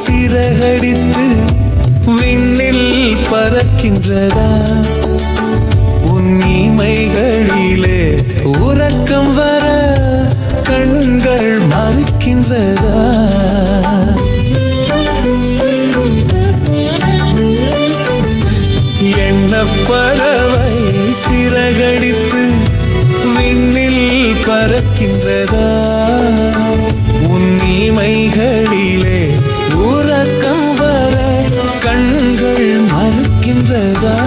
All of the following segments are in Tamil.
சிறகடித்து விண்ணில் பறக்கின்றதா? உன் இமைகளிலே உறக்கம் வர கண்கள் மறுக்கின்றதா? என்ன பறவை சிறகடித்து விண்ணில் பறக்கின்றதா? உன் இமைகளிலே உறக்கம் வர கண்கள் மறுக்கின்றதா?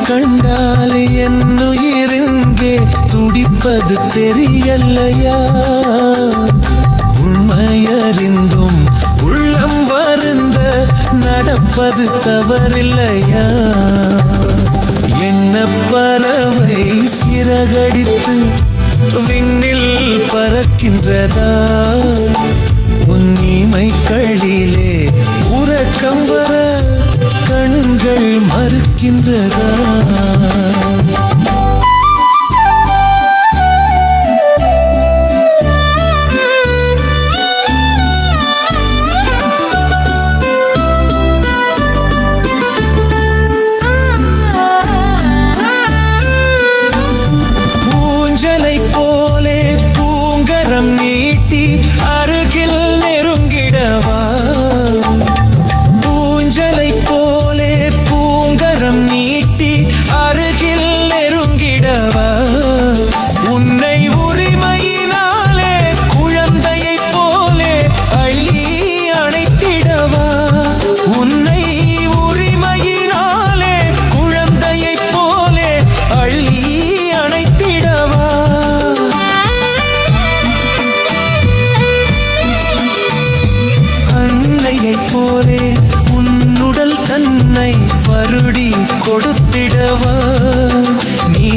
கண்டால் என்னுயிரிங்கே துடிப்பது தெரியலையா? உண்மையறிந்தும் உள்ளம் வருந்த நடப்பது தவறில்லையா? என்ன பறவை சிறகடித்து விண்ணில் பறக்கின்றதா? உன் இமைகளிலே உறக்கம் வர கண்கள் மறுக்கின்றதா? ஊஞ்சலை போலே பூங்கரம் நீட்டி அருகில் நெருங்கிடவா? ஊஞ்சலை போலே பூங்கரம் நீட்டி அருகில் நெருங்கிடவா? உன்னை உரிமையினாலே குழந்தையை போலே அள்ளி அணைத்திடவா? உன்னை உரிமையினாலே குழந்தையை போலே அள்ளி அணைத்திடவா? அன்னையை போலே உன்னுடல் தன்னை வருடி கொடுத்திடவா? நீ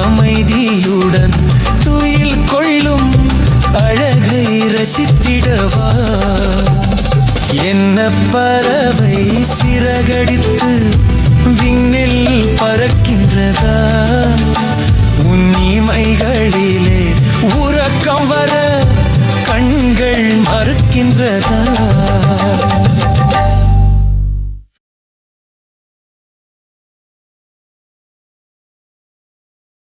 அமைதியுடன் துயில் கொள்ளும் அழகை ரசித்திடவா? என்ன பறவை சிறகடித்து விண்ணில் பறக்கின்றதா? உன் இமைகளிலே உறக்கம் வர கண்கள் மறுக்கின்றதா?